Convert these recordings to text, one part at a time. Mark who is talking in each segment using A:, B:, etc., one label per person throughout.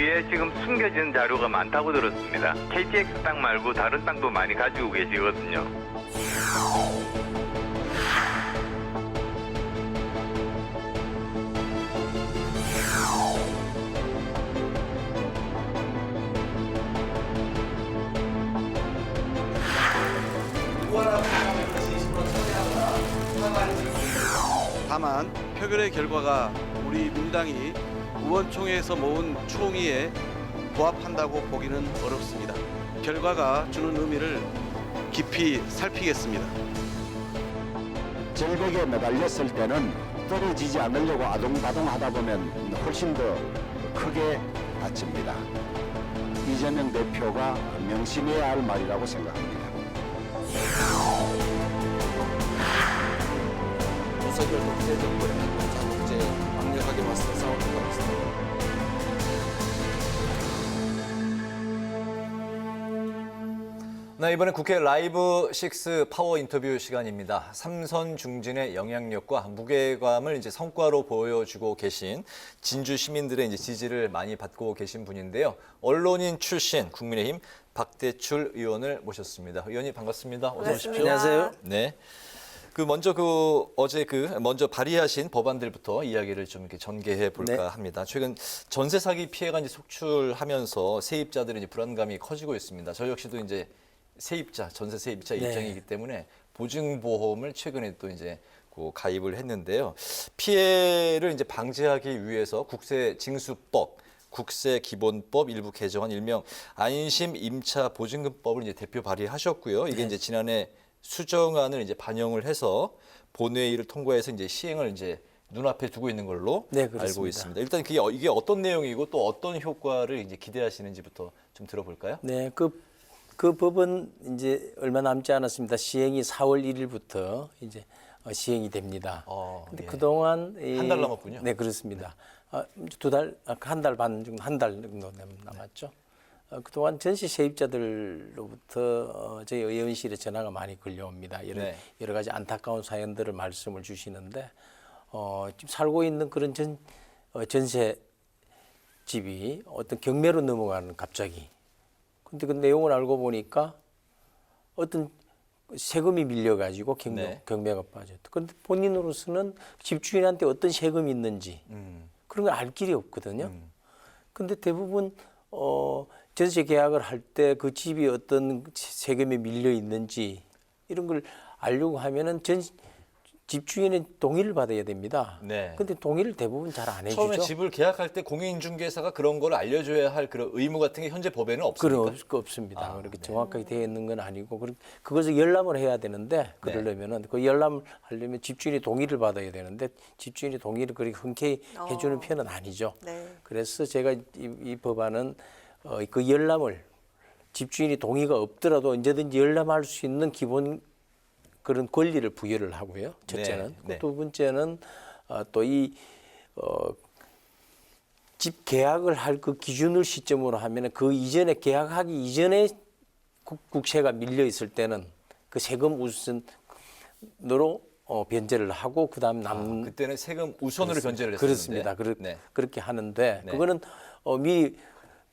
A: 뒤에 지금 숨겨진 자료가 많다고 들었습니다. KTX 땅 말고 다른 땅도 많이 가지고 계시거든요.
B: 다만 표결의 결과가 우리 민주당이 의원총회에서 모은 총의에 부합한다고 보기는 어렵습니다. 결과가 주는 의미를 깊이 살피겠습니다.
C: 절벽에 매달렸을 때는 떨어지지 않으려고 아동바동하다 보면 훨씬 더 크게 다칩니다. 이재명 대표가 명심해야 할 말이라고 생각합니다.
D: 윤석열 독재 정부의 한국자 독재에 강력하게 맞서 싸우는 것 같습니다.
E: 네, 이번엔 국회 라이브 6 파워 인터뷰 시간입니다. 삼선 중진의 영향력과 무게감을 이제 성과로 보여주고 계신 진주 시민들의 이제 지지를 많이 받고 계신 분인데요. 언론인 출신 국민의힘 박대출 의원을 모셨습니다. 의원님 반갑습니다. 어서 오십시오.
F: 안녕하세요.
E: 네. 어제 먼저 발의하신 법안들부터 이야기를 좀 이렇게 전개해 볼까 합니다. 최근 전세 사기 피해가 이제 속출하면서 세입자들의 이제 불안감이 커지고 있습니다. 저 역시도 이제 전세 세입자 입장이기 때문에 보증보험을 최근에 또 이제 가입을 했는데요. 피해를 이제 방지하기 위해서 국세징수법, 국세기본법 일부 개정안 일명 안심 임차 보증금법을 이제 대표 발의하셨고요. 이게 이제 지난해 수정안을 이제 반영을 해서 본회의를 통과해서 이제 시행을 이제 눈앞에 두고 있는 걸로 알고 있습니다. 일단 이게 어떤 내용이고 또 어떤 효과를 이제 기대하시는지부터 좀 들어볼까요?
F: 네, 그 법은 이제 얼마 남지 않았습니다. 시행이 4월 1일부터 이제 시행이 됩니다. 근데
E: 예.
F: 그동안
E: 한 달 남았군요.
F: 네, 그렇습니다. 한 달 반 정도, 한 달 정도 남았죠. 그동안 전시 세입자들로부터 저희 의원실에 전화가 많이 걸려옵니다. 여러 가지 안타까운 사연들을 말씀을 주시는데 지금 살고 있는 그런 전세 집이 어떤 경매로 넘어가는 갑자기. 근데 그 내용을 알고 보니까 어떤 세금이 밀려가지고 경매가 빠졌다. 그런데 본인으로서는 집주인한테 어떤 세금이 있는지 그런 걸 알 길이 없거든요. 근데 대부분 전세 계약을 할 때 그 집이 어떤 세금에 밀려 있는지 이런 걸 알려고 하면은 집주인의 동의를 받아야 됩니다. 근데 동의를 대부분 잘 안 해주죠.
E: 처음에 집을 계약할 때 공인중개사가 그런 걸 알려줘야 할 그런 의무 같은 게 현재 법에는 없습니까?
F: 없습니다. 그렇게 정확하게 되어 있는 건 아니고 그것을 열람을 해야 되는데 그러려면은 그 열람을 하려면 집주인의 동의를 받아야 되는데 집주인의 동의를 그렇게 흔쾌히 해주는 편은 아니죠. 그래서 제가 이 법안은 그 열람을 집주인이 동의가 없더라도 언제든지 열람할 수 있는 기본 그런 권리를 부여를 하고요. 첫째는. 두 번째는 또 집 계약을 할 그 기준을 시점으로 하면은 그 이전에 계약하기 이전에 국세가 밀려 있을 때는 그 세금 우선으로 변제를 하고 그다음
E: 그때는 세금 우선으로 변제를 했었는데.
F: 그렇습니다. 그렇게 하는데 그거는 미리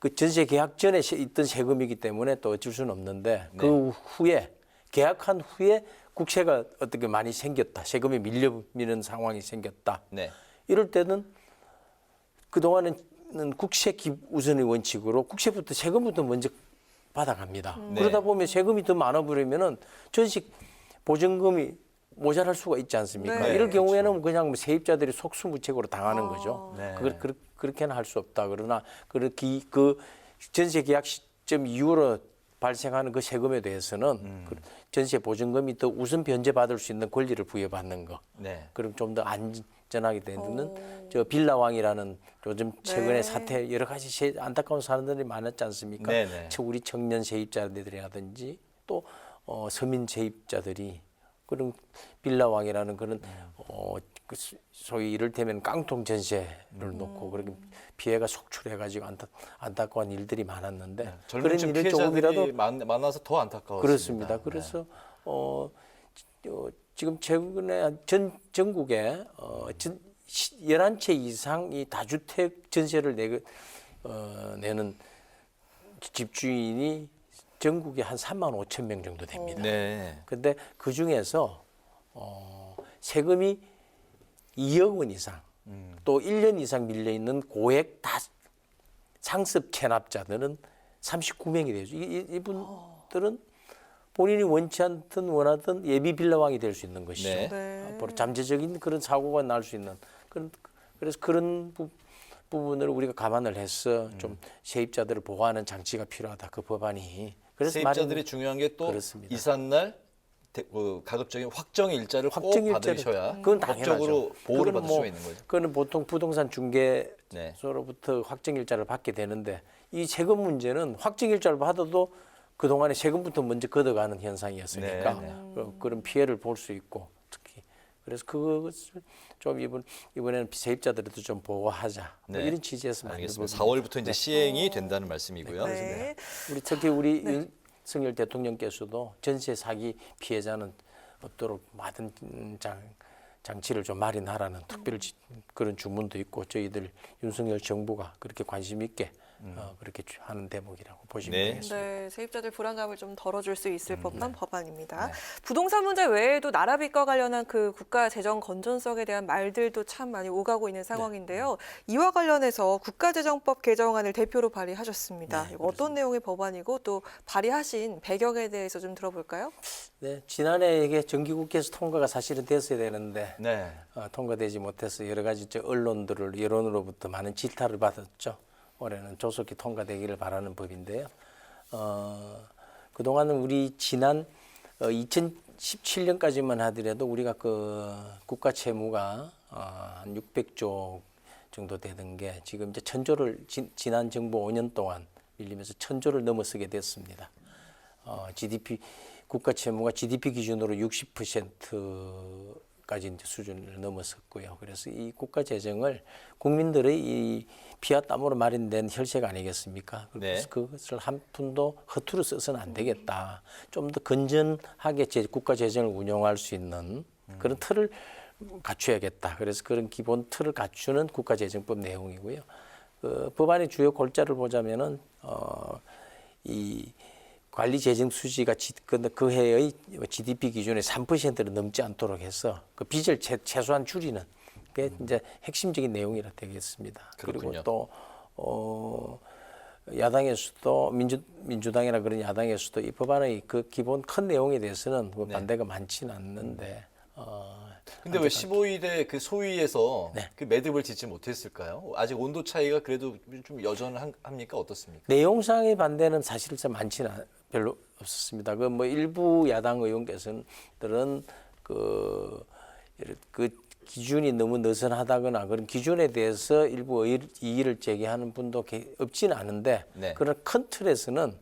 F: 그 전세 계약 전에 있던 세금이기 때문에 또 어쩔 수는 없는데 그 후에 계약한 후에 국세가 어떻게 많이 생겼다. 세금이 밀려미는 상황이 생겼다. 이럴 때는 그동안은 국세 우선의 원칙으로 국세부터 세금부터 먼저 받아갑니다. 그러다 보면 세금이 더 많아버리면은 전세 보증금이 모자랄 수가 있지 않습니까? 이럴 경우에는 그냥 뭐 세입자들이 속수무책으로 당하는 거죠. 그렇게는 할 수 없다. 그러나 그 전세 계약 시점 이후로 발생하는 그 세금에 대해서는 그 전세 보증금이 더 우선 변제받을 수 있는 권리를 부여받는 거. 그럼 좀 더 안전하게 되는 저 빌라왕이라는 요즘 최근에 사태 여러 가지 안타까운 사람들이 많았지 않습니까? 우리 청년 세입자들이라든지 또 서민 세입자들이 그런 빌라왕이라는 그런 소위 이를테면 깡통 전세를 놓고 그렇게 피해가 속출해가지고 안타까운 일들이 많았는데
E: 젊은 층 피해자들이 많아서 더 안타까웠습니다.
F: 그렇습니다. 그래서 지금 최근에 전국에 11채 이상 이 다주택 전세를 내는 집주인이 전국에 한 3만 5천 명 정도 됩니다.
E: 네.
F: 근데 그 중에서 세금이 2억 원 이상 또 1년 이상 밀려 있는 고액 다 상습 체납자들은 39명이 되죠. 이분들은 본인이 원치 않든 원하든 예비 빌라왕이 될 수 있는 것이죠.
E: 네.
G: 네.
F: 앞으로 잠재적인 그런 사고가 날 수 있는 그래서 그런 부분을 우리가 감안을 해서 좀 세입자들을 보호하는 장치가 필요하다. 그 법안이. 그래서
E: 세입자들이 중요한 게 또
F: 그렇습니다.
E: 이삿날 가급적인 확정 일자를 꼭
F: 확정 일자를-
E: 받으셔야
F: 그건
E: 법적으로
F: 당연하죠.
E: 보호를
F: 그건
E: 받을
F: 뭐
E: 수가 있는 거죠.
F: 그거는 보통 부동산
E: 네.
F: 중개소로부터 확정 일자를 받게 되는데 이 세금 문제는 확정 일자를 받아도 그 동안에 세금부터 먼저 걷어가는 현상이었으니까
E: 네,
F: 그런 피해를 볼 수 있고 특히 그래서 그것을 좀 이번에는 세입자들도 좀 보호하자 뭐
E: 네.
F: 이런 취지에서 만든
E: 알겠습니다.
F: 법입니다.
E: 4월부터 이제 시행이 된다는 말씀이고요.
G: 네.
F: 우리 특히 우리 윤석열 대통령께서도 전세 사기 피해자는 없도록 많은 장치를 좀 마련하라는 특별 그런 주문도 있고 저희들 윤석열 정부가 그렇게 관심 있게 그렇게 하는 대목이라고 보시면
E: 네.
F: 되겠습니다.
G: 네, 세입자들 불안감을 좀 덜어줄 수 있을 법한 법안입니다.
E: 네.
G: 부동산 문제 외에도 나라빚과 관련한 그 국가 재정 건전성에 대한 말들도 참 많이 오가고 있는 상황인데요. 이와 관련해서 국가재정법 개정안을 대표로 발의하셨습니다. 이거 어떤 내용의 법안이고 또 발의하신 배경에 대해서 좀 들어볼까요?
F: 네, 지난해 이게 정기국회에서 통과가 사실은 됐어야 되는데
E: 네.
F: 통과되지 못해서 여러 가지 언론들을 여론으로부터 많은 질타를 받았죠. 올해는 조속히 통과되기를 바라는 법인데요. 그동안은 우리 지난 2017년까지만 하더라도 우리가 그 국가 채무가 한 600조 정도 되던 게 지금 이제 1000조를 지난 정부 5년 동안 밀리면서 1000조를 넘어서게 됐습니다. GDP 국가 채무가 GDP 기준으로 60%까지 이제 수준을 넘어섰고요. 그래서 이 국가 재정을 국민들의 이 피와 땀으로 마련된 혈색 아니겠습니까? 그래서
E: 네.
F: 그것을 한 푼도 허투루 써서는 안 되겠다. 좀 더 건전하게 국가 재정을 운영할 수 있는 그런 틀을 갖춰야겠다. 그래서 그런 기본 틀을 갖추는 국가재정법 내용이고요. 그 법안의 주요 골자를 보자면은 이 관리 재정 수지가 그 해의 GDP 기준의 3%를 넘지 않도록 해서 그 빚을 최소한 줄이는 게 이제 핵심적인 내용이라 되겠습니다.
E: 그렇군요.
F: 그리고 또 야당에서도 민주당이나 그런 야당에서도 이 법안의 그 기본 큰 내용에 대해서는 뭐 반대가 많지는 않는데.
E: 근데 왜 15일에 그 소위에서
F: 네.
E: 그 매듭을 짓지 못했을까요? 아직 온도 차이가 그래도 좀 여전합니까? 어떻습니까?
F: 내용상의 반대는 사실상 많지는 별로 없었습니다. 그 뭐 일부 야당 의원께서는 그 기준이 너무 느슨하다거나 그런 기준에 대해서 일부 이의를 제기하는 분도 없지는 않은데
E: 네.
F: 그런 큰 틀에서는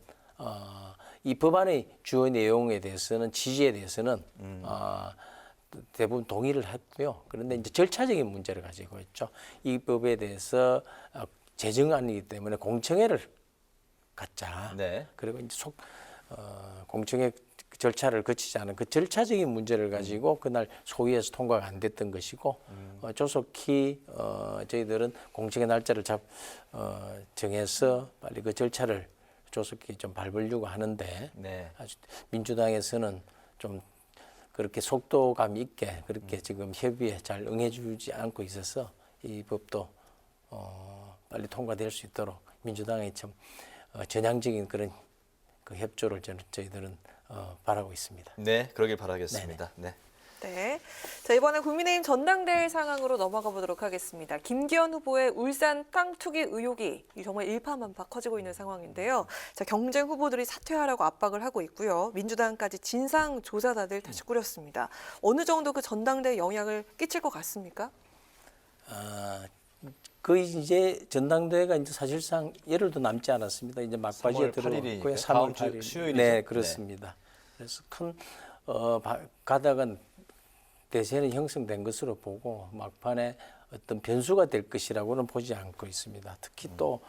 F: 이 법안의 주요 내용에 대해서는 지지에 대해서는 대부분 동의를 했고요. 그런데 이제 절차적인 문제를 가지고 있죠. 이 법에 대해서 재정안이기 때문에 공청회를 갖자.
E: 네.
F: 그리고 이제 공청회 절차를 거치지 않은 그 절차적인 문제를 가지고 그날 소위에서 통과가 안 됐던 것이고 조속히 저희들은 공청회 날짜를 정해서 빨리 그 절차를 조속히 좀 밟으려고 하는데
E: 네.
F: 아주 민주당에서는 좀 그렇게 속도감 있게 그렇게 지금 협의에 잘 응해주지 않고 있어서 이 법도 빨리 통과될 수 있도록 민주당의 참 전향적인 그런 그 협조를 저희들은 바라고 있습니다.
E: 네, 그러길 바라겠습니다. 네.
G: 네. 자, 이번에 국민의힘 전당대회 상황으로 넘어가 보도록 하겠습니다. 김기현 후보의 울산 땅 투기 의혹이 정말 일파만파 커지고 있는 상황인데요. 자, 경쟁 후보들이 사퇴하라고 압박을 하고 있고요. 민주당까지 진상조사단을 다시 꾸렸습니다. 어느 정도 그 전당대회 영향을 끼칠 것 같습니까?
F: 그 이제 전당대회가 이제 사실상 열흘도 남지 않았습니다. 이제 막바지에
E: 3월 8일이니까요.
F: 들어왔고요.
E: 다음
F: 3월
E: 주
F: 8일.
E: 수요일이죠?
F: 네, 그렇습니다. 그래서 큰 가닥은 대세는 형성된 것으로 보고 막판에 어떤 변수가 될 것이라고는 보지 않고 있습니다. 특히 또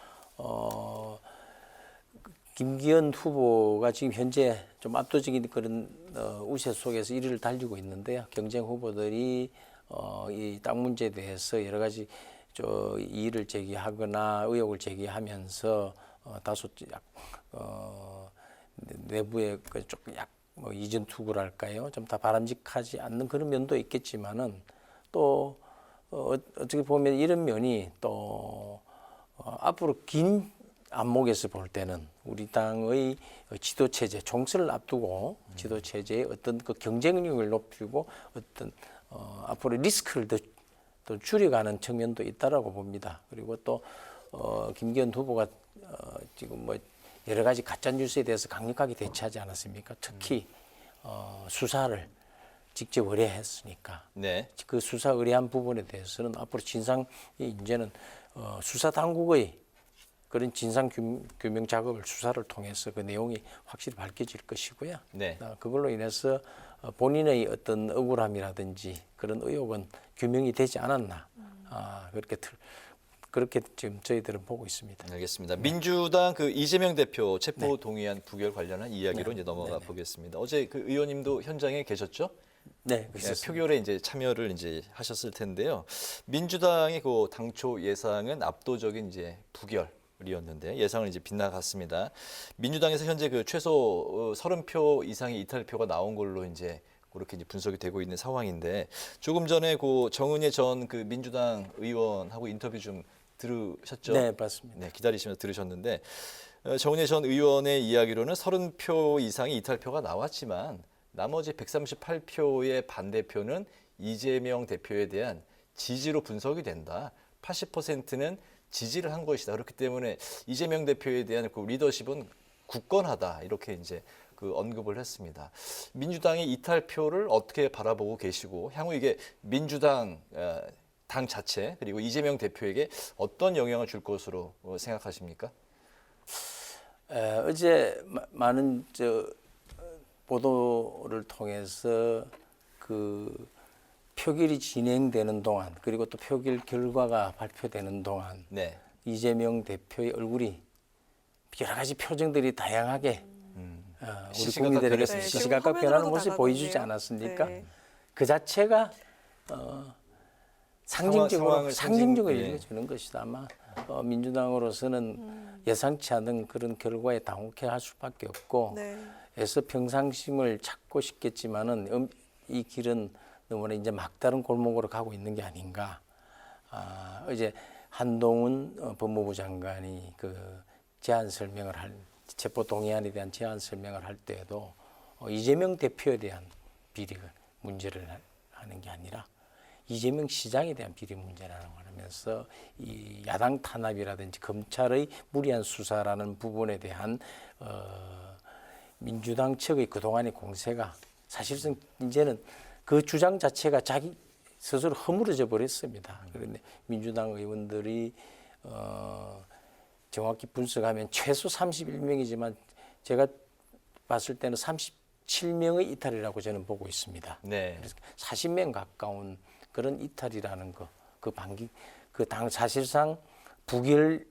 F: 김기현 후보가 지금 현재 좀 압도적인 그런 우세 속에서 1위를 달리고 있는데요. 경쟁 후보들이 이 땅 문제에 대해서 여러 가지 이의를 제기하거나 의혹을 제기하면서 다소 내부에 조금 뭐 이전 투구랄까요? 좀 다 바람직하지 않는 그런 면도 있겠지만은 또 어떻게 보면 이런 면이 또 앞으로 긴 안목에서 볼 때는 우리 당의 지도 체제, 총선을 앞두고 지도 체제의 어떤 그 경쟁력을 높이고 어떤 앞으로 리스크를 더 줄여가는 측면도 있다라고 봅니다. 그리고 또 김기현 후보가 지금 뭐 여러 가지 가짜 뉴스에 대해서 강력하게 대처하지 않았습니까? 특히 수사를 직접 의뢰했으니까
E: 네.
F: 그 수사 의뢰한 부분에 대해서는 앞으로 진상이 이제는 수사 당국의 그런 진상 규명 작업을 수사를 통해서 그 내용이 확실히 밝혀질 것이고요.
E: 네.
F: 그걸로 인해서 본인의 어떤 억울함이라든지 그런 의혹은 규명이 되지 않았나 그렇게 지금 저희들은 보고 있습니다.
E: 알겠습니다. 민주당 그 이재명 대표 체포 동의안 부결 관련한 이야기로 이제 넘어가 보겠습니다. 어제 그 의원님도 현장에 계셨죠?
F: 네,
E: 표결에 이제 참여를 이제 하셨을 텐데요. 민주당의 그 당초 예상은 압도적인 이제 부결이었는데 예상을 이제 빗나갔습니다. 민주당에서 현재 그 최소 30표 이상의 이탈표가 나온 걸로 이제 그렇게 이제 분석이 되고 있는 상황인데 조금 전에 그 정은혜 전 그 민주당 의원하고 인터뷰 좀 들으셨죠?
F: 네, 맞습니다.
E: 네, 기다리시면서 들으셨는데 정은혜 전 의원의 이야기로는 30표 이상의 이탈표가 나왔지만 나머지 138표의 반대표는 이재명 대표에 대한 지지로 분석이 된다. 80%는 지지를 한 것이다. 그렇기 때문에 이재명 대표에 대한 그 리더십은 굳건하다. 이렇게 이제 그 언급을 했습니다. 민주당의 이탈표를 어떻게 바라보고 계시고 향후 이게 민주당 당 자체 그리고 이재명 대표에게 어떤 영향을 줄 것으로 생각하십니까?
F: 어제 많은 보도를 통해서 그 표결이 진행되는 동안 그리고 또 표결 결과가 발표되는 동안
E: 네.
F: 이재명 대표의 얼굴이 여러 가지 표정들이 다양하게 우리
E: 시시각각
F: 국민들에게
E: 변했습니다.
F: 시시각각 변하는 모습을 보여주지 않았습니까?
G: 네.
F: 그 자체가 상징적으로
E: 상징- 예.
F: 읽어주는 것이다. 아마 민주당으로서는 예상치 않은 그런 결과에 당혹해할 수밖에 없고
G: 네.
F: 애써 평상심을 찾고 싶겠지만은 이 길은 너무나 이제 막다른 골목으로 가고 있는 게 아닌가. 이제 한동훈 법무부 장관이 그 제안 설명을 체포 동의안에 대한 제안 설명을 할 때에도 이재명 대표에 대한 비리 문제를 하는 게 아니라 이재명 시장에 대한 비리 문제라고 하면서 이 야당 탄압이라든지 검찰의 무리한 수사라는 부분에 대한 민주당 측의 그동안의 공세가 사실상 이제는 그 주장 자체가 자기 스스로 허물어져 버렸습니다. 그런데 민주당 의원들이 정확히 분석하면 최소 31명이지만 제가 봤을 때는 37명의 이탈이라고 저는 보고 있습니다.
E: 네.
F: 그래서 40명 가까운 그런 이탈이라는 거, 사실상 부결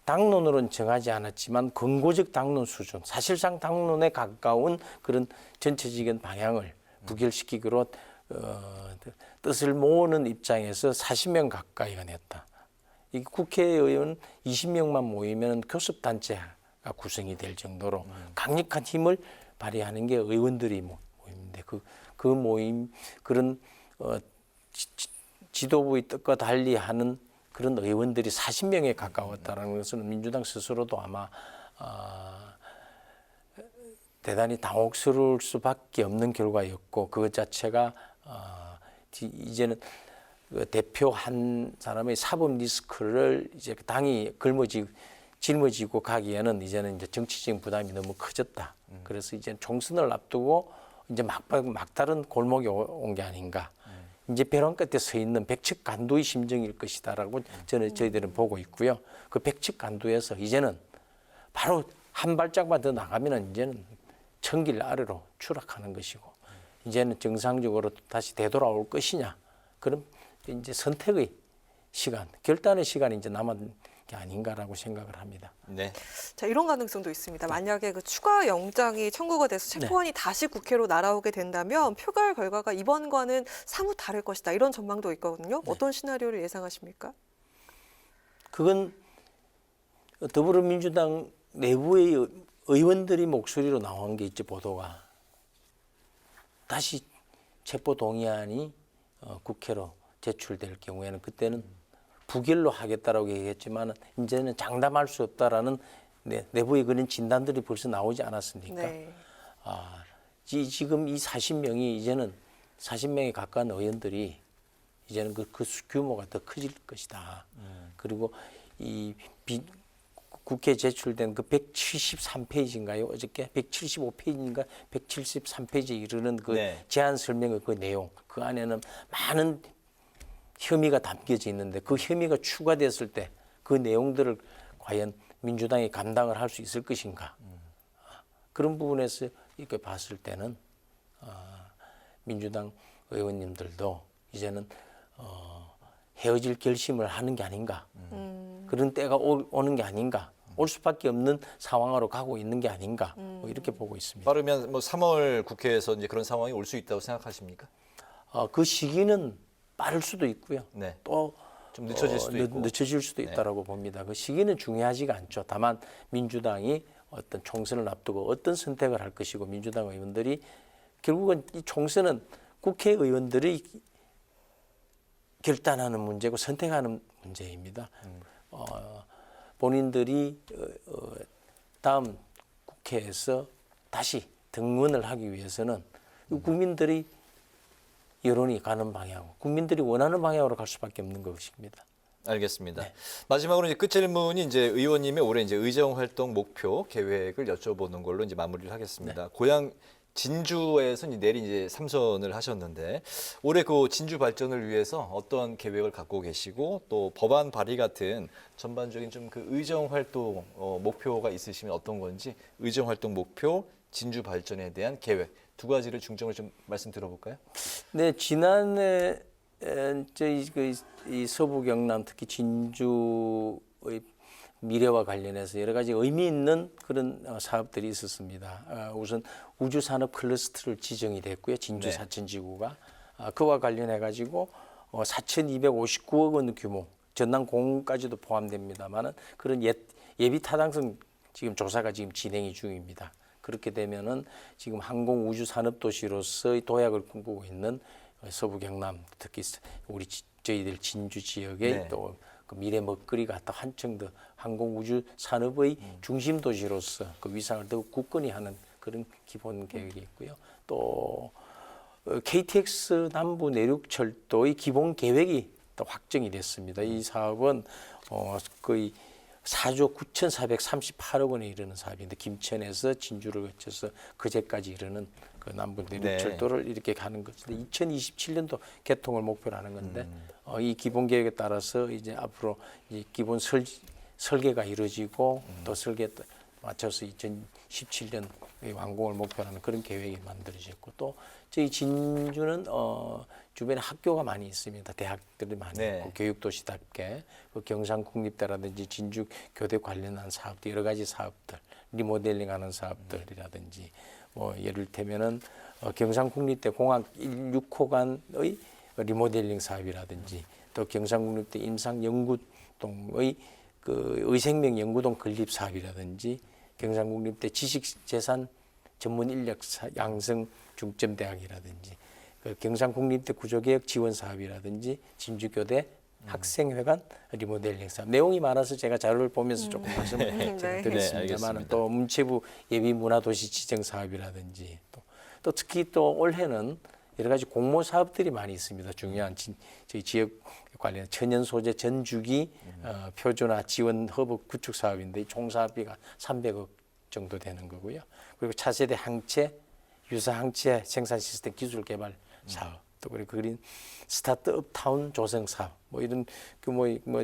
F: 당론으로는 정하지 않았지만 권고적 당론 수준, 사실상 당론에 가까운 그런 전체적인 방향을 부결시키기로 뜻을 모으는 입장에서 40명 가까이가 냈다. 이 국회의원 20명만 모이면 교섭단체가 구성이 될 정도로 강력한 힘을 발휘하는 게 의원들이 모임인데 그 모임 그런 지도부의 뜻과 달리 하는 그런 의원들이 40명에 가까웠다는 것은 민주당 스스로도 아마 대단히 당혹스러울 수밖에 없는 결과였고 그것 자체가 이제는 그 대표 한 사람의 사법 리스크를 이제 당이 짊어지고 가기에는 이제는 이제 정치적인 부담이 너무 커졌다. 그래서 이제 총선을 앞두고 이제 막다른 골목에 온 게 아닌가. 이제 벼랑 끝에 서 있는 백척간두의 심정일 것이다라고 저희들은 보고 있고요. 그 백척간두에서 이제는 바로 한 발짝만 더 나가면은 이제는 천길 아래로 추락하는 것이고 이제는 정상적으로 다시 되돌아올 것이냐. 그럼 이제 선택의 시간, 결단의 시간이 이제 남은 게 아닌가라고 생각을 합니다.
E: 네.
G: 자, 이런 가능성도 있습니다. 만약에 그 추가 영장이 청구가 돼서 체포안이 다시 국회로 날아오게 된다면 표결 결과가 이번과는 사뭇 다를 것이다. 이런 전망도 있거든요. 어떤 시나리오를 예상하십니까?
F: 그건 더불어민주당 내부의 의원들이 목소리로 나온 게 있지, 보도가. 다시 체포 동의안이 국회로 제출될 경우에는 그때는 부결로 하겠다라고 얘기했지만 이제는 장담할 수 없다라는 내부의 그런 진단들이 벌써 나오지 않았습니까?
G: 네.
F: 지금 이 40명이 이제는 40명에 가까운 의원들이 이제는 그 규모가 더 커질 것이다. 그리고 이 국회에 제출된 그 173페이지인가요? 어저께 175페이지인가 173페이지에 이르는 그
E: 네.
F: 제안 설명의 그 내용, 그 안에는 많은 혐의가 담겨져 있는데 그 혐의가 추가됐을 때 그 내용들을 과연 민주당이 감당을 할 수 있을 것인가? 그런 부분에서 이렇게 봤을 때는 민주당 의원님들도 이제는 헤어질 결심을 하는 게 아닌가? 그런 때가 오는 게 아닌가? 올 수밖에 없는 상황으로 가고 있는 게 아닌가? 뭐 이렇게 보고 있습니다.
E: 빠르면 뭐 3월 국회에서 이제 그런 상황이 올 수 있다고 생각하십니까?
F: 그 시기는 빠를 수도 있고요.
E: 네.
F: 또
E: 좀 늦춰질 수도 있고.
F: 늦춰질 수도 있다라고 봅니다. 그 시기는 중요하지가 않죠. 다만 민주당이 어떤 총선을 앞두고 어떤 선택을 할 것이고 민주당 의원들이 결국은 이 총선은 국회의원들이 결단하는 문제고 선택하는 문제입니다. 본인들이 다음 국회에서 다시 등원을 하기 위해서는 국민들이 여론이 가는 방향, 국민들이 원하는 방향으로 갈 수밖에 없는 것입니다.
E: 알겠습니다.
F: 네.
E: 마지막으로 이제 끝 질문이 이제 의원님의 올해 이제 의정 활동 목표 계획을 여쭤보는 걸로 이제 마무리를 하겠습니다.
F: 네.
E: 고향 진주에서 이제 내린 이제 3선을 하셨는데 올해 그 진주 발전을 위해서 어떤 계획을 갖고 계시고 또 법안 발의 같은 전반적인 좀 그 의정 활동 목표가 있으시면 어떤 건지 의정 활동 목표, 진주 발전에 대한 계획 두 가지를 중점을 좀 말씀 들어볼까요?
F: 네, 지난해 저희 이 서부 경남 특히 진주의 미래와 관련해서 여러 가지 의미 있는 그런 사업들이 있었습니다. 우선 우주 산업 클러스터를 지정이 됐고요. 진주
E: 네.
F: 사천지구가 그와 관련해 가지고 4,259억 원 규모 전남 공까지도 포함됩니다만은 그런 예비 타당성 지금 조사가 지금 진행이 중입니다. 그렇게 되면은 지금 항공 우주 산업 도시로서의 도약을 꿈꾸고 있는 서부 경남 특히 우리 저희들 진주 지역의
E: 네.
F: 또 그 미래 먹거리가 또 한층 더 항공 우주 산업의 중심 도시로서 그 위상을 더욱 굳건히 하는 그런 기본 계획이 있고요. 또 KTX 남부 내륙철도의 기본 계획이 또 확정이 됐습니다. 이 사업은 거의 4조 9,438억 원에 이르는 사업인데 김천에서 진주를 거쳐서 거제까지 이르는 그 남부 내륙철도를 이렇게 가는 것인데 2027년도 개통을 목표로 하는 건데 이 기본 계획에 따라서 이제 앞으로 이제 기본 설계가 이루어지고 또 설계에 맞춰서 2017년 완공을 목표로 하는 그런 계획이 만들어졌고 또 저희 진주는 주변에 학교가 많이 있습니다. 대학들이 많이
E: 네.
F: 있고 교육도시답게 그 경상국립대라든지 진주 교대 관련한 사업들 여러 가지 사업들 리모델링하는 사업들이라든지 뭐 예를 들면은 경상국립대 공학 16호관의 리모델링 사업이라든지 또 경상국립대 임상연구동의 그 의생명 연구동 건립 사업이라든지 경상국립대 지식재산 전문 인력 양성 중점대학이라든지 그 경상국립대 구조개혁 지원 사업이라든지 진주교대 학생회관 리모델링 사업 내용이 많아서 제가 자료를 보면서 조금 말씀을
G: 네.
F: 드렸습니다만
E: 알겠습니다.
F: 또 문체부 예비문화도시 지정 사업이라든지 또 특히 또 올해는 여러 가지 공모 사업들이 많이 있습니다. 중요한 저희 지역 관련 천연 소재 전주기 표준화 지원 허브 구축 사업인데 총 사업비가 300억 정도 되는 거고요. 그리고 차세대 항체 유사 항체 생산 시스템 기술 개발 사업 또 그리고 그린 스타트업 타운 조성 사업 뭐 이런 규모 뭐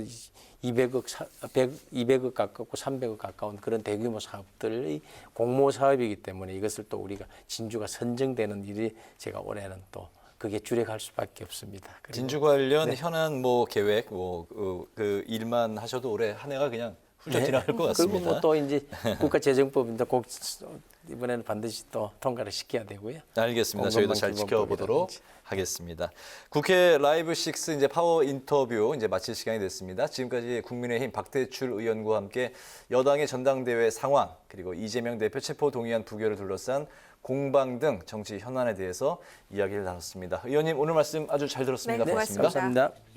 F: 200억 가깝고 300억 가까운 그런 대규모 사업들의 공모 사업이기 때문에 이것을 또 우리가 진주가 선정되는 일이 제가 올해는 또 그게 줄여갈 수밖에 없습니다.
E: 진주 관련 현안 뭐 계획 뭐 그 일만 하셔도 올해 한 해가 그냥 훌쩍 지나갈 것
F: 그리고
E: 같습니다.
F: 뭐 또 이제 국가재정법인데 꼭 이번에는 반드시 또 통과를 시켜야 되고요.
E: 알겠습니다. 저희도 잘
F: 공정한
E: 지켜보도록 하겠습니다. 국회 라이브 6 이제 파워 인터뷰 이제 마칠 시간이 됐습니다. 지금까지 국민의힘 박대출 의원과 함께 여당의 전당대회 상황 그리고 이재명 대표 체포 동의안 부결을 둘러싼 공방 등 정치 현안에 대해서 이야기를 나눴습니다. 의원님 오늘 말씀 아주 잘 들었습니다.
G: 네,
E: 고맙습니다.
G: 고맙습니다.
F: 감사합니다.